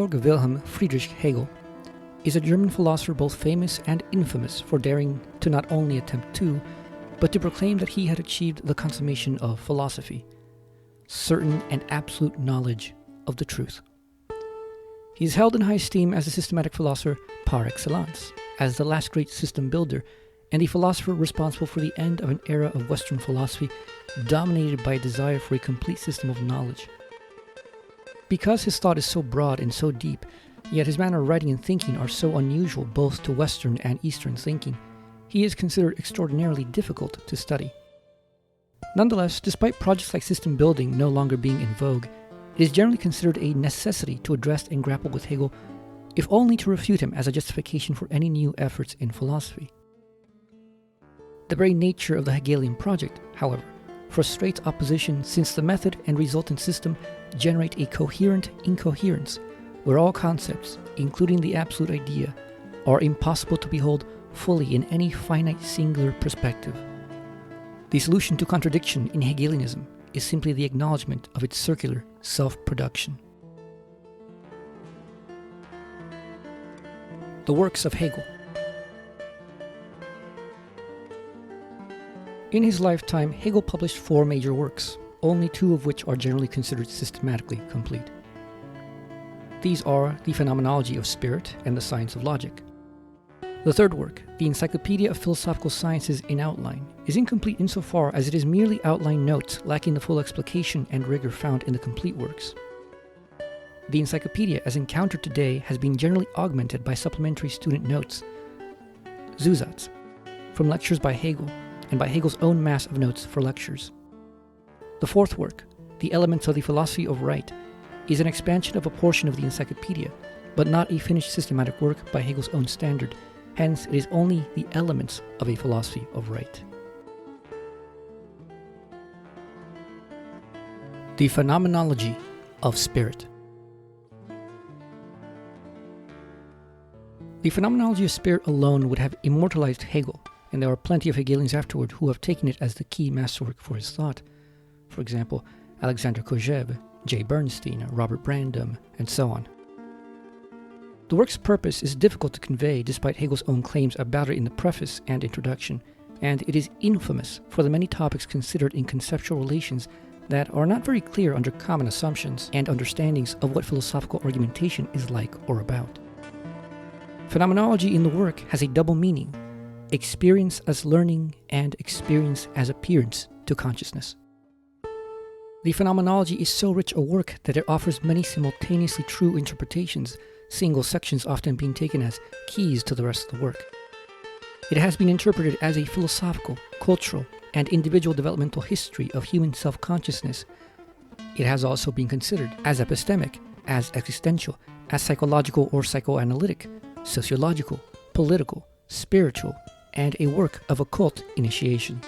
Georg Wilhelm Friedrich Hegel is a German philosopher both famous and infamous for daring to not only attempt to, but to proclaim that he had achieved the consummation of philosophy, certain and absolute knowledge of the truth. He is held in high esteem as a systematic philosopher par excellence, as the last great system builder, and the philosopher responsible for the end of an era of Western philosophy dominated by a desire for a complete system of knowledge. Because his thought is so broad and so deep, yet his manner of writing and thinking are so unusual both to Western and Eastern thinking, he is considered extraordinarily difficult to study. Nonetheless, despite projects like system building no longer being in vogue, it is generally considered a necessity to address and grapple with Hegel, if only to refute him as a justification for any new efforts in philosophy. The very nature of the Hegelian project, however, frustrates opposition, since the method and resultant system generate a coherent incoherence, where all concepts, including the absolute idea, are impossible to behold fully in any finite singular perspective. The solution to contradiction in Hegelianism is simply the acknowledgement of its circular self-production. The works of Hegel. In his lifetime, Hegel published 4 major works, only 2 of which are generally considered systematically complete. These are the Phenomenology of Spirit and the Science of Logic. The third work, the Encyclopedia of Philosophical Sciences in Outline, is incomplete insofar as it is merely outline notes lacking the full explication and rigor found in the complete works. The encyclopedia, as encountered today, has been generally augmented by supplementary student notes, Zusatz, from lectures by Hegel, and by Hegel's own mass of notes for lectures. The fourth work, The Elements of the Philosophy of Right, is an expansion of a portion of the encyclopedia, but not a finished systematic work by Hegel's own standard. Hence, it is only the elements of a philosophy of right. The Phenomenology of Spirit. The Phenomenology of Spirit alone would have immortalized Hegel, and there are plenty of Hegelians afterward who have taken it as the key masterwork for his thought. For example, Alexander Kojève, J. Bernstein, Robert Brandom, and so on. The work's purpose is difficult to convey despite Hegel's own claims about it in the preface and introduction, and it is infamous for the many topics considered in conceptual relations that are not very clear under common assumptions and understandings of what philosophical argumentation is like or about. Phenomenology in the work has a double meaning: experience as learning and experience as appearance to consciousness. The Phenomenology is so rich a work that it offers many simultaneously true interpretations, single sections often being taken as keys to the rest of the work. It has been interpreted as a philosophical, cultural, and individual developmental history of human self-consciousness. It has also been considered as epistemic, as existential, as psychological or psychoanalytic, sociological, political, spiritual, and a work of occult initiation.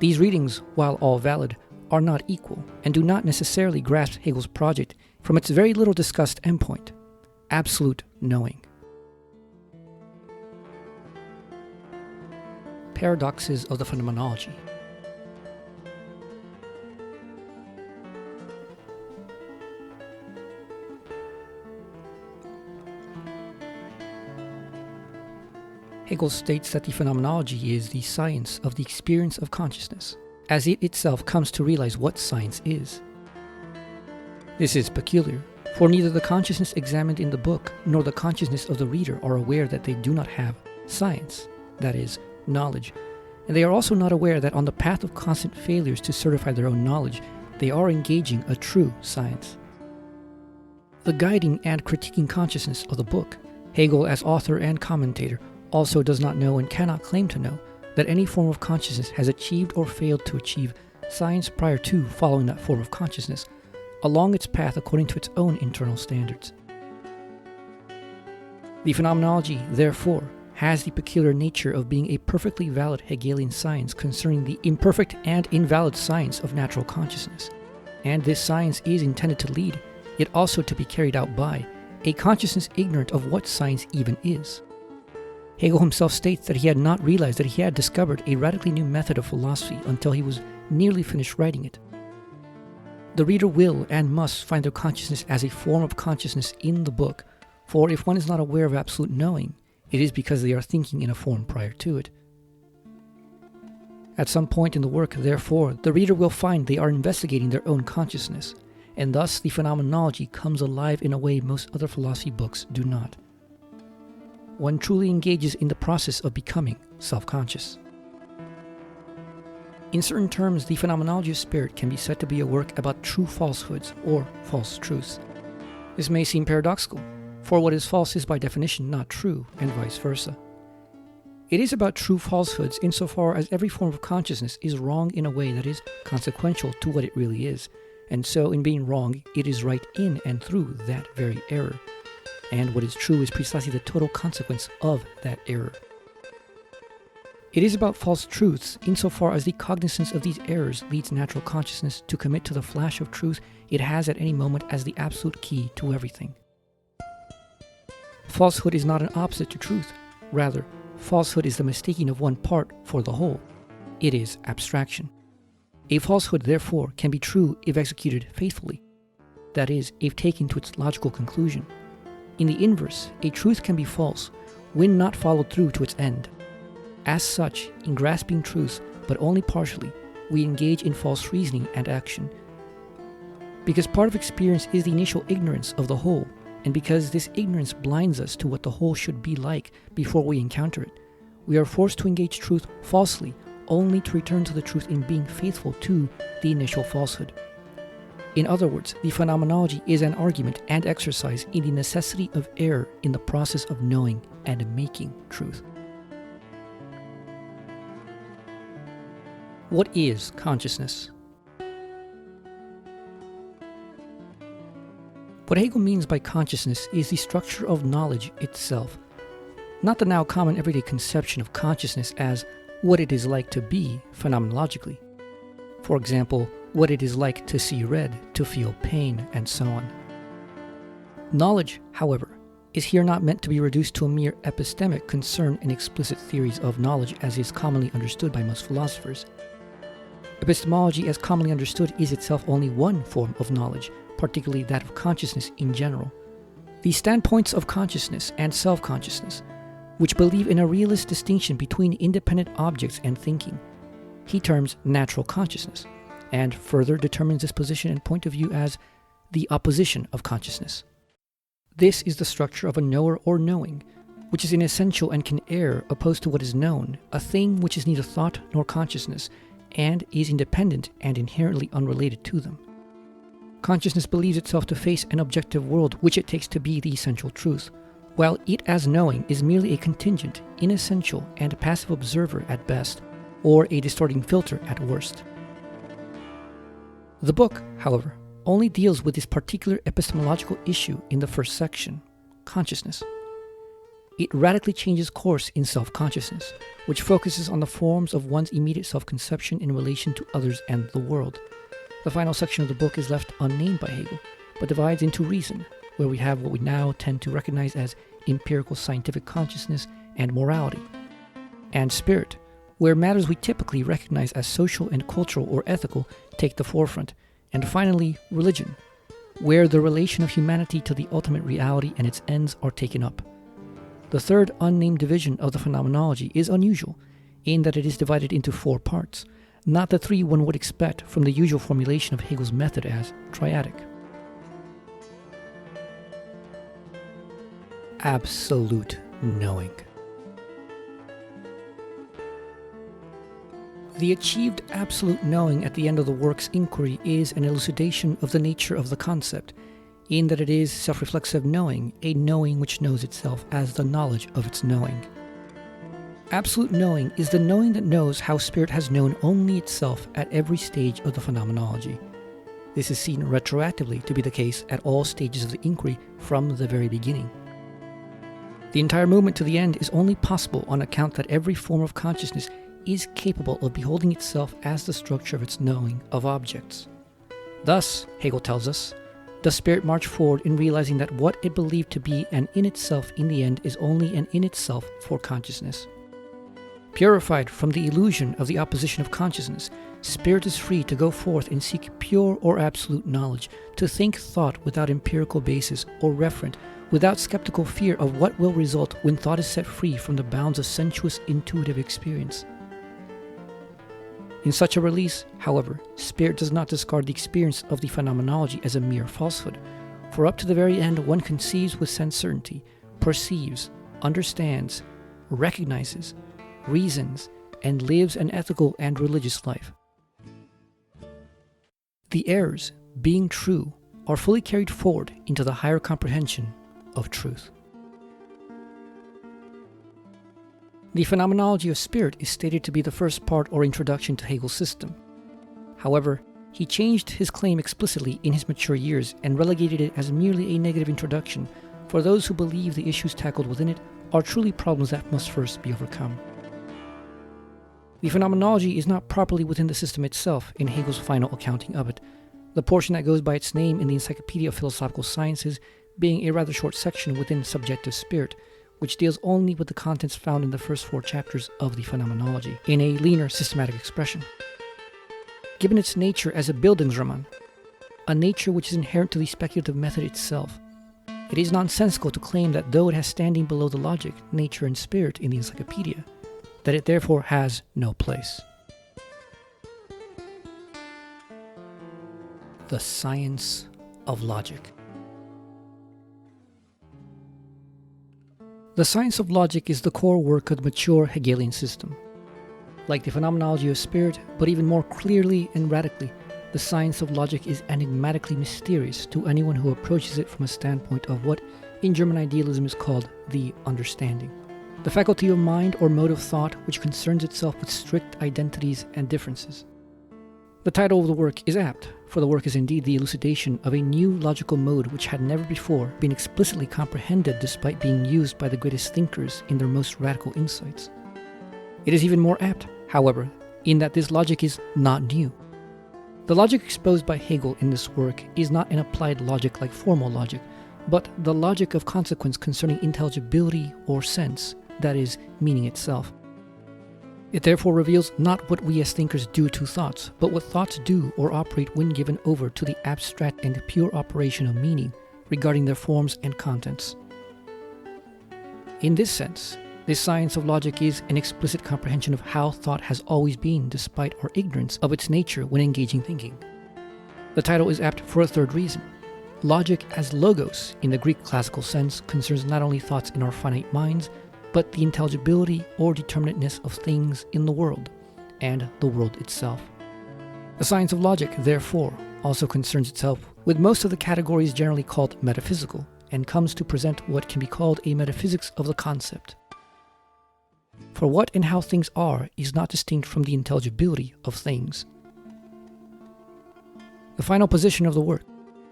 These readings, while all valid, are not equal and do not necessarily grasp Hegel's project from its very little discussed endpoint: absolute knowing. Paradoxes of the Phenomenology. Hegel states that the phenomenology is the science of the experience of consciousness, as it itself comes to realize what science is. This is peculiar, for neither the consciousness examined in the book nor the consciousness of the reader are aware that they do not have science, that is, knowledge, and they are also not aware that on the path of constant failures to certify their own knowledge, they are engaging a true science. The guiding and critiquing consciousness of the book, Hegel as author and commentator also does not know and cannot claim to know that any form of consciousness has achieved or failed to achieve science prior to following that form of consciousness along its path according to its own internal standards. The phenomenology, therefore, has the peculiar nature of being a perfectly valid Hegelian science concerning the imperfect and invalid science of natural consciousness, and this science is intended to lead, yet also to be carried out by, a consciousness ignorant of what science even is. Hegel himself states that he had not realized that he had discovered a radically new method of philosophy until he was nearly finished writing it. The reader will and must find their consciousness as a form of consciousness in the book, for if one is not aware of absolute knowing, it is because they are thinking in a form prior to it. At some point in the work, therefore, the reader will find they are investigating their own consciousness, and thus the phenomenology comes alive in a way most other philosophy books do not. One truly engages in the process of becoming self-conscious. In certain terms, the Phenomenology of Spirit can be said to be a work about true falsehoods or false truths. This may seem paradoxical, for what is false is by definition not true, and vice versa. It is about true falsehoods insofar as every form of consciousness is wrong in a way that is consequential to what it really is, and so in being wrong, it is right in and through that very error. And what is true is precisely the total consequence of that error. It is about false truths insofar as the cognizance of these errors leads natural consciousness to commit to the flash of truth it has at any moment as the absolute key to everything. Falsehood is not an opposite to truth. Rather, falsehood is the mistaking of one part for the whole. It is abstraction. A falsehood, therefore, can be true if executed faithfully. That is, if taken to its logical conclusion. In the inverse, a truth can be false when not followed through to its end. As such, in grasping truth, but only partially, we engage in false reasoning and action. Because part of experience is the initial ignorance of the whole, and because this ignorance blinds us to what the whole should be like before we encounter it, we are forced to engage truth falsely, only to return to the truth in being faithful to the initial falsehood. In other words, the phenomenology is an argument and exercise in the necessity of error in the process of knowing and making truth. What is consciousness? What Hegel means by consciousness is the structure of knowledge itself, not the now common everyday conception of consciousness as what it is like to be phenomenologically. For example, what it is like to see red, to feel pain, and so on. Knowledge, however, is here not meant to be reduced to a mere epistemic concern in explicit theories of knowledge as is commonly understood by most philosophers. Epistemology as commonly understood is itself only one form of knowledge, particularly that of consciousness in general. The standpoints of consciousness and self-consciousness, which believe in a realist distinction between independent objects and thinking, he terms natural consciousness, and further determines this position and point of view as the opposition of consciousness. This is the structure of a knower or knowing, which is inessential and can err opposed to what is known, a thing which is neither thought nor consciousness, and is independent and inherently unrelated to them. Consciousness believes itself to face an objective world which it takes to be the essential truth, while it as knowing is merely a contingent, inessential, and passive observer at best, or a distorting filter at worst. The book, however, only deals with this particular epistemological issue in the first section, consciousness. It radically changes course in self-consciousness, which focuses on the forms of one's immediate self-conception in relation to others and the world. The final section of the book is left unnamed by Hegel, but divides into reason, where we have what we now tend to recognize as empirical scientific consciousness and morality, and spirit, where matters we typically recognize as social and cultural or ethical take the forefront, and finally, religion, where the relation of humanity to the ultimate reality and its ends are taken up. The third unnamed division of the phenomenology is unusual, in that it is divided into 4 parts, not the 3 one would expect from the usual formulation of Hegel's method as triadic. Absolute knowing. The achieved absolute knowing at the end of the work's inquiry is an elucidation of the nature of the concept, in that it is self-reflexive knowing, a knowing which knows itself as the knowledge of its knowing. Absolute knowing is the knowing that knows how spirit has known only itself at every stage of the phenomenology. This is seen retroactively to be the case at all stages of the inquiry from the very beginning. The entire movement to the end is only possible on account that every form of consciousness is capable of beholding itself as the structure of its knowing of objects. Thus, Hegel tells us, Does spirit march forward in realizing that what it believed to be an in itself in the end is only an in itself for consciousness? Purified from the illusion of the opposition of consciousness, spirit is free to go forth and seek pure or absolute knowledge, to think thought without empirical basis or referent, without skeptical fear of what will result when thought is set free from the bounds of sensuous intuitive experience. In such a release, however, spirit does not discard the experience of the phenomenology as a mere falsehood, for up to the very end one conceives with sense certainty, perceives, understands, recognizes, reasons, and lives an ethical and religious life. The errors, being true, are fully carried forward into the higher comprehension of truth. The Phenomenology of Spirit is stated to be the first part or introduction to Hegel's system. However, he changed his claim explicitly in his mature years and relegated it as merely a negative introduction for those who believe the issues tackled within it are truly problems that must first be overcome. The phenomenology is not properly within the system itself in Hegel's final accounting of it, the portion that goes by its name in the Encyclopedia of Philosophical Sciences being a rather short section within Subjective Spirit, which deals only with the contents found in the first 4 chapters of the Phenomenology, in a leaner systematic expression. Given its nature as a Bildungsroman, a nature which is inherent to the speculative method itself, it is nonsensical to claim that though it has standing below the logic, nature, and spirit in the Encyclopedia, that it therefore has no place. The Science of Logic. The science of logic is the core work of the mature Hegelian system. Like the Phenomenology of Spirit, but even more clearly and radically, the science of logic is enigmatically mysterious to anyone who approaches it from a standpoint of what in German idealism is called the understanding. The faculty of mind or mode of thought which concerns itself with strict identities and differences. The title of the work is apt, for the work is indeed the elucidation of a new logical mode which had never before been explicitly comprehended despite being used by the greatest thinkers in their most radical insights. It is even more apt, however, in that this logic is not new. The logic exposed by Hegel in this work is not an applied logic like formal logic, but the logic of consequence concerning intelligibility or sense, that is, meaning itself. It therefore reveals not what we as thinkers do to thoughts, but what thoughts do or operate when given over to the abstract and pure operation of meaning regarding their forms and contents. In this sense, this science of logic is an explicit comprehension of how thought has always been despite our ignorance of its nature when engaging thinking. The title is apt for a third reason. Logic as logos, in the Greek classical sense, concerns not only thoughts in our finite minds, but the intelligibility or determinateness of things in the world, and the world itself. The science of logic, therefore, also concerns itself with most of the categories generally called metaphysical, and comes to present what can be called a metaphysics of the concept. For what and how things are is not distinct from the intelligibility of things. The final position of the work,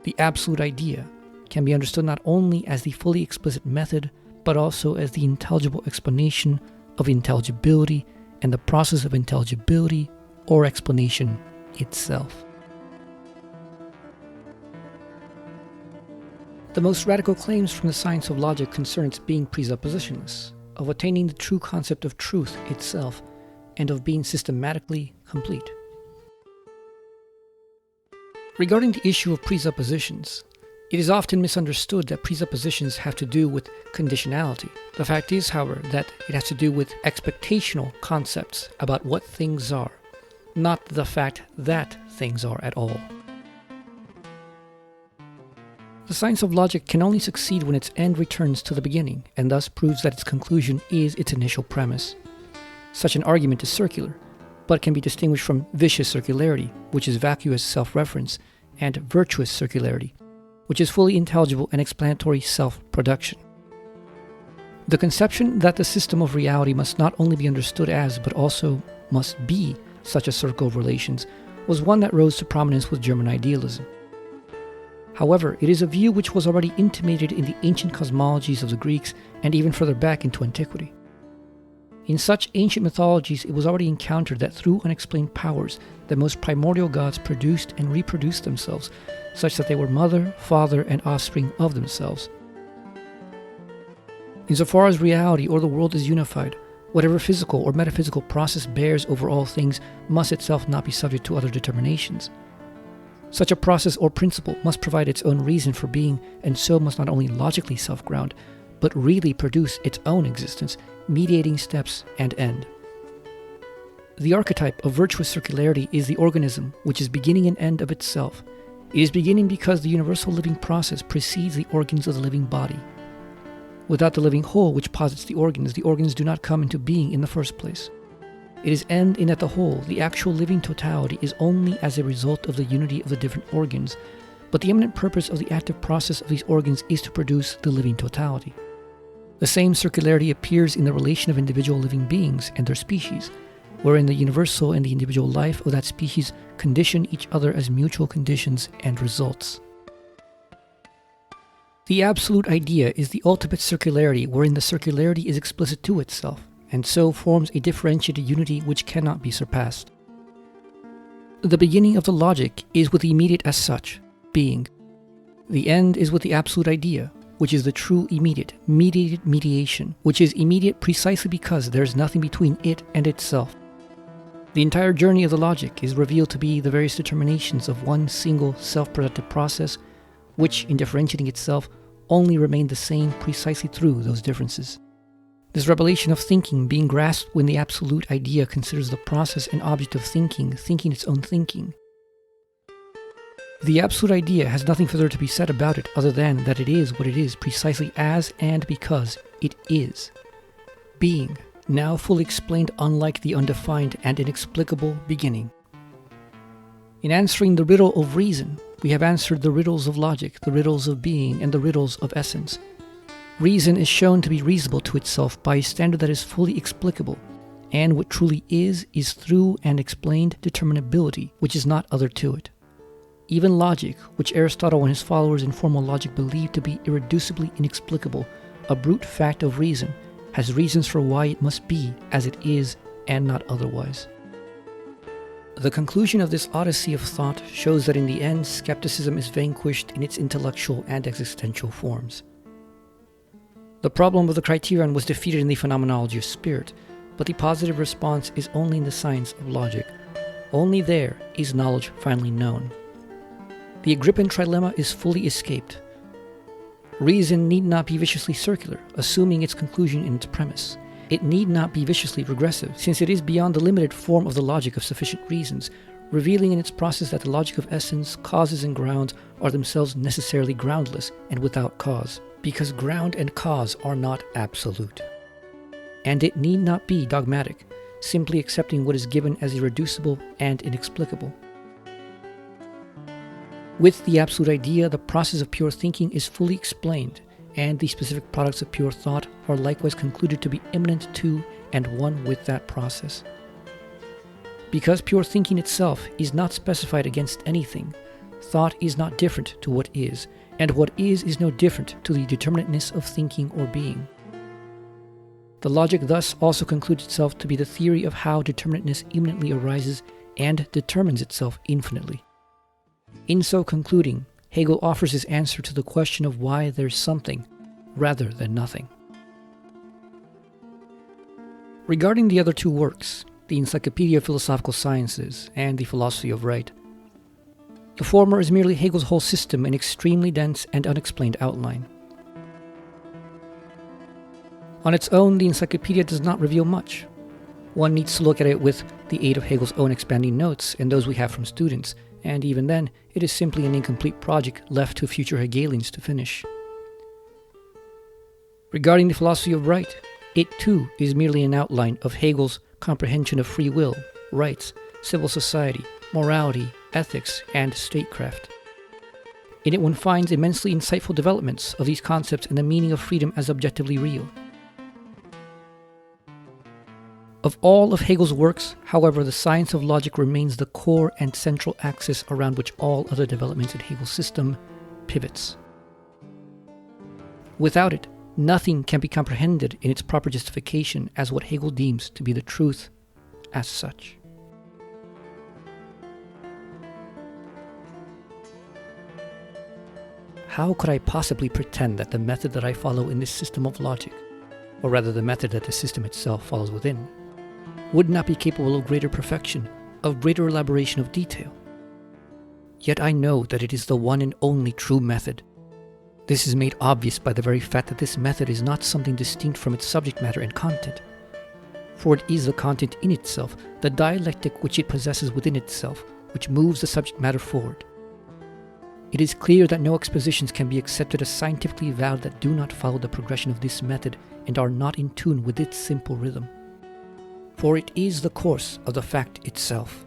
the absolute idea, can be understood not only as the fully explicit method, but also as the intelligible explanation of intelligibility and the process of intelligibility or explanation itself. The most radical claims from the science of logic concern its being presuppositionless, of attaining the true concept of truth itself, and of being systematically complete. Regarding the issue of presuppositions, it is often misunderstood that presuppositions have to do with conditionality. The fact is, however, that it has to do with expectational concepts about what things are, not the fact that things are at all. The science of logic can only succeed when its end returns to the beginning, and thus proves that its conclusion is its initial premise. Such an argument is circular, but can be distinguished from vicious circularity, which is vacuous self-reference, and virtuous circularity, which is fully intelligible and explanatory self-production. The conception that the system of reality must not only be understood as, but also must be, such a circle of relations, was one that rose to prominence with German idealism. However, it is a view which was already intimated in the ancient cosmologies of the Greeks and even further back into antiquity. In such ancient mythologies, it was already encountered that through unexplained powers, the most primordial gods produced and reproduced themselves, such that they were mother, father, and offspring of themselves. Insofar as reality or the world is unified, whatever physical or metaphysical process bears over all things must itself not be subject to other determinations. Such a process or principle must provide its own reason for being, and so must not only logically self-ground, but really produce its own existence, mediating steps and end. The archetype of virtuous circularity is the organism, which is beginning and end of itself. It is beginning because the universal living process precedes the organs of the living body. Without the living whole which posits the organs do not come into being in the first place. It is end in that the whole, the actual living totality, is only as a result of the unity of the different organs, but the immanent purpose of the active process of these organs is to produce the living totality. The same circularity appears in the relation of individual living beings and their species, wherein the universal and the individual life of that species condition each other as mutual conditions and results. The absolute idea is the ultimate circularity, wherein the circularity is explicit to itself, and so forms a differentiated unity which cannot be surpassed. The beginning of the logic is with the immediate as such, being. The end is with the absolute idea, which is the true immediate, mediated mediation, which is immediate precisely because there is nothing between it and itself. The entire journey of the logic is revealed to be the various determinations of one single self-productive process, which, in differentiating itself, only remain the same precisely through those differences. This revelation of thinking being grasped when the absolute idea considers the process and object of thinking its own thinking. The absolute idea has nothing further to be said about it other than that it is what it is precisely as and because it is. Being, now fully explained unlike the undefined and inexplicable beginning. In answering the riddle of reason, we have answered the riddles of logic, the riddles of being, and the riddles of essence. Reason is shown to be reasonable to itself by a standard that is fully explicable, and what truly is through and explained determinability, which is not other to it. Even logic, which Aristotle and his followers in formal logic believed to be irreducibly inexplicable, a brute fact of reason, has reasons for why it must be as it is and not otherwise. The conclusion of this odyssey of thought shows that in the end, skepticism is vanquished in its intellectual and existential forms. The problem of the criterion was defeated in the Phenomenology of Spirit, but the positive response is only in the science of logic. Only there is knowledge finally known. The Agrippin trilemma is fully escaped. Reason need not be viciously circular, assuming its conclusion in its premise. It need not be viciously regressive, since it is beyond the limited form of the logic of sufficient reasons, revealing in its process that the logic of essence, causes, and grounds are themselves necessarily groundless and without cause, because ground and cause are not absolute. And it need not be dogmatic, simply accepting what is given as irreducible and inexplicable. With the absolute idea, the process of pure thinking is fully explained, and the specific products of pure thought are likewise concluded to be immanent to and one with that process. Because pure thinking itself is not specified against anything, thought is not different to what is, and what is no different to the determinateness of thinking or being. The logic thus also concludes itself to be the theory of how determinateness immanently arises and determines itself infinitely. In so concluding, Hegel offers his answer to the question of why there's something rather than nothing. Regarding the other two works, the Encyclopedia of Philosophical Sciences and the Philosophy of Right, the former is merely Hegel's whole system in extremely dense and unexplained outline. On its own, the encyclopedia does not reveal much. One needs to look at it with the aid of Hegel's own expanding notes and those we have from students, and even then, it is simply an incomplete project left to future Hegelians to finish. Regarding the Philosophy of Right, it too is merely an outline of Hegel's comprehension of free will, rights, civil society, morality, ethics, and statecraft. In it one finds immensely insightful developments of these concepts and the meaning of freedom as objectively real. Of all of Hegel's works, however, the science of logic remains the core and central axis around which all other developments in Hegel's system pivots. Without it, Nothing can be comprehended in its proper justification as what Hegel deems to be the truth as such. How could I possibly pretend that the method that I follow in this system of logic, or rather the method that the system itself follows within, would not be capable of greater perfection, of greater elaboration of detail? Yet I know that it is the one and only true method. This is made obvious by the very fact that this method is not something distinct from its subject matter and content, for it is the content in itself, the dialectic which it possesses within itself, which moves the subject matter forward. It is clear that no expositions can be accepted as scientifically valid that do not follow the progression of this method and are not in tune with its simple rhythm. For it is the course of the fact itself.